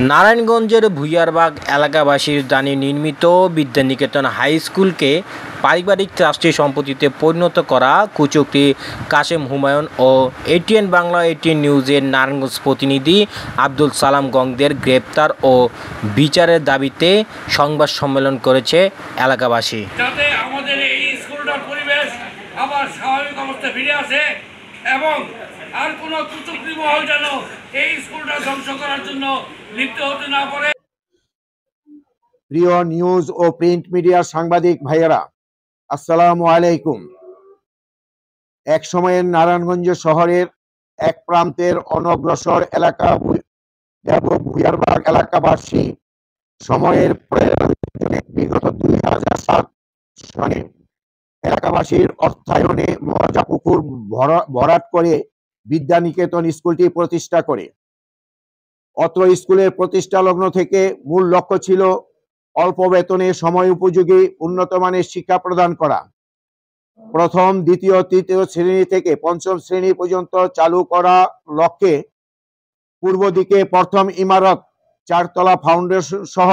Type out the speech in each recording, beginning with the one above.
নারায়ণগঞ্জের ভুইয়ারবাগ এলাকাবাসীর দানি নির্মিত বিদ্যানিকেতন হাই স্কুলকে পারিবারিক ট্রাস্টি সম্পত্তিতে পরিণত করা কুচক্রী কাশেম হুমায়ুন ও এটিএন বাংলা এটিএন নিউজের নারায়ণগঞ্জ প্রতিনিধি আব্দুল সালাম গংদের গ্রেপ্তার ও বিচারের দাবিতে সংবাদ সম্মেলন করেছে এলাকাবাসী। যাতে আমাদের এই স্কুলটার পরিবেশ আবার স্বাভাবিক অবস্থায় ফিরে আসে এবং আর কোনো কুচক্রী মহল যেন এই স্কুলটা ধ্বংস করার জন্য লিপ্ত হতে না পারে। প্রিয় নিউজ ও প্রিন্ট মিডিয়ার সাংবাদিক ভাইয়েরা, আসসালামু আলাইকুম। এক সময়ের নারায়ণগঞ্জ শহরের এক প্রান্তের অনগ্রসর এলাকা ভুইয়ারবাগ এলাকাবাসী সময়ের প্রয়োজনে বিগত 2007 সনে এলাকাবাসীর অর্থায়নে মজাপুকুর ভরাট করে বিদ্যানিকেতন স্কুলটি প্রতিষ্ঠা করে। অত্র স্কুলের প্রতিষ্ঠা লগ্ন থেকে মূল লক্ষ্য ছিল অল্প বেতনে সময় উপযোগী উন্নত মানের শিক্ষা প্রদান করা। প্রথম, দ্বিতীয়, তৃতীয় শ্রেণী থেকে পঞ্চম শ্রেণী পর্যন্ত চালু করা লক্ষ্যে পূর্ব দিকে প্রথম ইমারত 4 তলা ফাউন্ডেশন সহ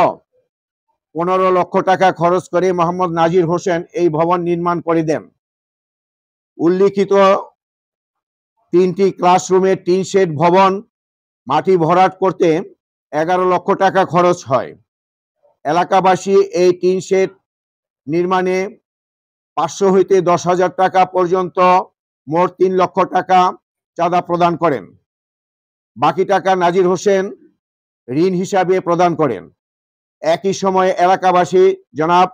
15 লক্ষ টাকা খরচ করে মোহাম্মদ নাজির হোসেন এই ভবন নির্মাণ করে দেন। উল্লিখিত 3টি ক্লাসরুমের টিন শেড ভবন মাটি ভরাট করতে 11 লক্ষ টাকা খরচ হয়। এলাকাবাসী এই টিন শেড নির্মাণে 500 হইতে 10,000 টাকা পর্যন্ত মোট 3 লক্ষ টাকা চাঁদা প্রদান করেন। বাকি টাকা নাজির হোসেন ঋণ হিসাবে প্রদান করেন। একই সময়ে এলাকাবাসী জনাব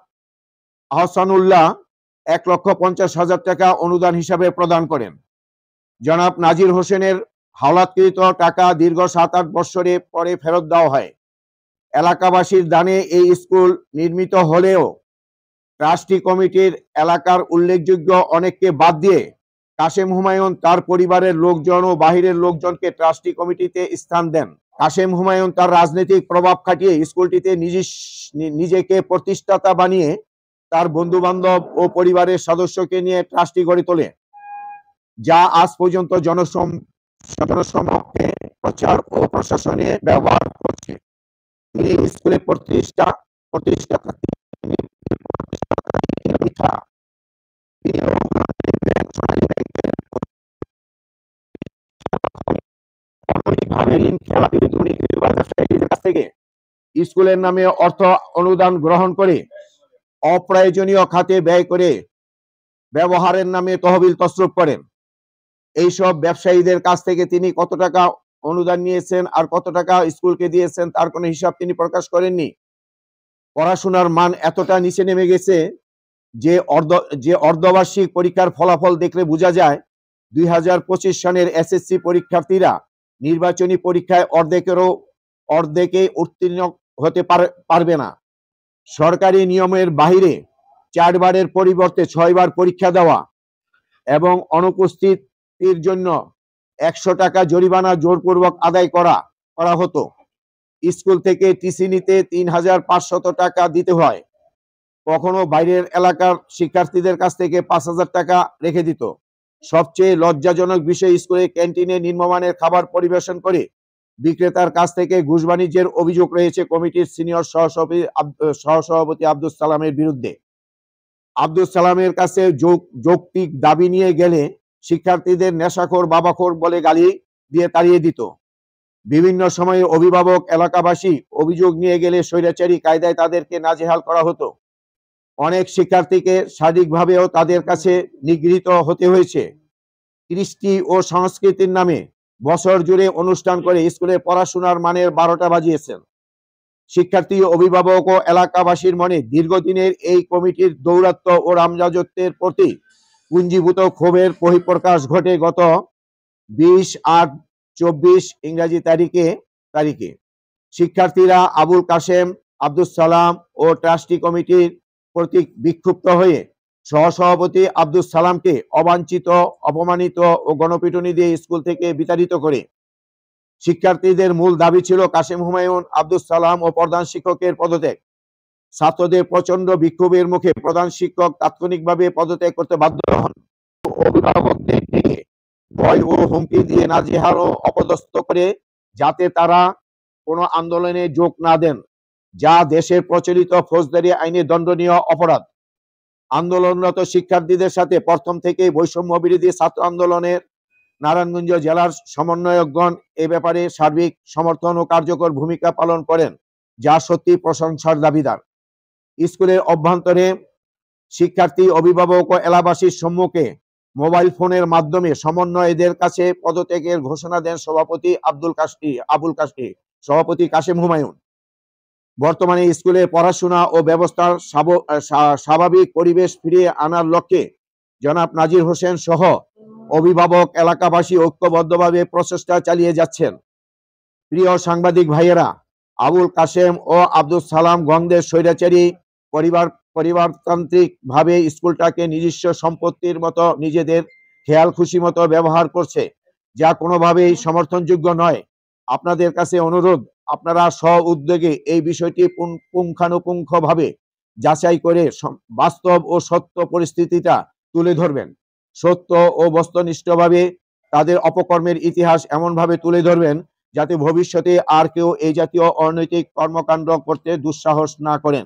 আহসানুল্লাহ 1,50,000 টাকা অনুদান হিসাবে প্রদান করেন। জনাব নাজির হোসেনের হাওলাতকৃত টাকা দীর্ঘ 7-8 বছরে পরে ফেরত দেওয়া হয়। এলাকাবাসীর দানে এই স্কুল নির্মিত হলেও ট্রাস্টি কমিটির এলাকার উল্লেখযোগ্য অনেককে বাদ দিয়ে কাশেম হুমায়ুন তার পরিবারের লোকজন ও বাহিরের লোকজনকে ট্রাস্টি কমিটিতে স্থান দেন। কাশেম হুমায়ুন তার রাজনৈতিক প্রভাব খাটিয়ে স্কুলটিতে নিজেকে প্রতিষ্ঠাতা বানিয়ে তার বন্ধু বান্ধব ও পরিবারের সদস্যকে নিয়ে ট্রাস্টি গড়ে তোলে, যা আজ পর্যন্ত জনসমক্ষে প্রচার ও প্রশাসনে ব্যবহার করছে। এই স্কুলের প্রতিষ্ঠাতা স্কুলের নামে অর্থ অনুদান গ্রহণ করে অপ্রয়োজনীয় খাতে ব্যয় করে ব্যবহারের নামে তহবিল তছরূপ করেন। এইসব ব্যবসায়ীদের কাছ থেকে তিনি কত টাকা অনুদান নিয়েছেন আর কত টাকা স্কুলকে দিয়েছেন তার কোনো হিসাব তিনি প্রকাশ করেননি। পড়াশোনার মান এতটা নিচে নেমে গেছে যে অর্ধবার্ষিক পরীক্ষার ফলাফল দেখলে বোঝা যায় 2025 সনের এসএসসি পরীক্ষার্থীরা নির্বাচনী পরীক্ষায় অর্ধেকে উত্তীর্ণ হতে পারবে না। সরকারি নিয়মের বাইরে 4 বারের পরিবর্তে 6 বার পরীক্ষা দেওয়া এবং অনুপস্থিতির জন্য 100 টাকা জরিমানা জোরপূর্বক আদায় করা হতো। স্কুল থেকে টিসি নিতে 3,500 টাকা দিতে হয়। কখনো বাইরের এলাকার শিক্ষার্থীদের কাছ থেকে 5,000 টাকা রেখে দিত। সবচেয়ে লজ্জাজনক বিষয়, স্কুলের ক্যান্টিনে নিম্নমানের খাবার পরিবেশন করে বিক্রেতার কাছ থেকে ঘুষ বাণিজ্যের অভিযোগ রয়েছে কমিটির সিনিয়র সহসভাপতি আব্দুল সালামের বিরুদ্ধে। আব্দুল সালামের কাছে যৌক্তিক দাবি নিয়ে গেলে শিক্ষার্থীদের নেশাখোর, বাবাখোর বলে গালি দিয়ে তাড়িয়ে দিত। বিভিন্ন সময়ে অভিভাবক, এলাকাবাসী অভিযোগ নিয়ে গেলে স্বৈরাচারী কায়দায় তাদেরকে নাজেহাল করা হতো। অনেক শিক্ষার্থীকে শারীরিকভাবেও তাদের কাছে নিগৃহীত হতে হয়েছে। কৃষ্টি ও সংস্কৃতির নামে বছর জুড়ে অনুষ্ঠান করে স্কুলে পড়াশোনার মানের 12টা বাজিয়েছেন। শিক্ষার্থী, অভিভাবক ও এলাকাবাসীর মনে দীর্ঘদিনের এই কমিটির দৌরাত্ম্য ও রামরাজত্বের প্রতি পুঞ্জীভূত ক্ষোভের বহিঃপ্রকাশ ঘটে গত 20/8/24 ইংরেজি তারিখে শিক্ষার্থীরা আবুল কাশেম, আব্দুল সালাম ও ট্রাস্টি কমিটির প্রতি বিক্ষুব্ধ হয়ে সহসভাপতি আব্দুল সালামকে অবাঞ্ছিত, অপমানিত ও গণপিটুনি দিয়ে স্কুল থেকে বিতাড়িত করে। শিক্ষার্থীদের মূল দাবি ছিল কাশেম হুমায়ুন, আব্দুল সালাম ও প্রধান শিক্ষকের পদত্যাগ। ছাত্রদের প্রচন্ড বিক্ষোভের মুখে প্রধান শিক্ষক তাৎক্ষণিকভাবে পদত্যাগ করতে বাধ্য হন। অভিভাবকদের ডেকে ভয় ও হুমকি দিয়ে নাজেহাল ও অপদস্থ করে যাতে তারা কোনো আন্দোলনে যোগ না দেন, যা দেশের প্রচলিত ফৌজদারি আইনে দণ্ডনীয় অপরাধ। আন্দোলনরত শিক্ষার্থীদের সাথে প্রথম থেকেই বৈষম্য বিরোধী ছাত্র আন্দোলনের নারায়ণগঞ্জ জেলার সমন্বয়কগণ এ ব্যাপারে সার্বিক সমর্থন ও কার্যকর ভূমিকা পালন করেন, যা সত্যি প্রশংসার দাবিদার। স্কুলের অভ্যন্তরে শিক্ষার্থী, অভিভাবক ও এলাকাবাসীর সম্মুখে মোবাইল ফোনের মাধ্যমে সমন্বয়কদের কাছে পদত্যাগের ঘোষণা দেন সভাপতি কাশেম হুমায়ুন। বর্তমানে স্কুলে পড়াশোনা ও ব্যবস্থার স্বাভাবিক পরিবেশ ফিরিয়ে আনার লক্ষ্যে জনাব নাজির হোসেন সহ অভিভাবক, এলাকাবাসী ঐক্যবদ্ধভাবে প্রচেষ্টা চালিয়ে যাচ্ছেন। প্রিয় সাংবাদিক ভাইয়েরা, আবুল কাশেম ও আব্দুল সালাম গঙ্গদের স্বৈরাচারী পরিবারতান্ত্রিক ভাবে স্কুলটাকে নিজস্ব সম্পত্তির মতো নিজেদের খেয়াল খুশি মতো ব্যবহার করছে, যা কোনোভাবেই সমর্থনযোগ্য নয়। আপনাদের কাছে অনুরোধ, আপনারা স্ব-উদ্যোগে এই বিষয়টি পুঙ্খানুপুঙ্খভাবে যাচাই করে বাস্তব ও সত্য পরিস্থিতিটা তুলে ধরবেন। সত্য ও বস্তুনিষ্ঠভাবে তাদের অপকর্মের ইতিহাস এমনভাবে তুলে ধরবেন যাতে ভবিষ্যতে আর কেউ এই জাতীয় অনৈতিক কর্মকাণ্ড করতে দুঃসাহস না করেন।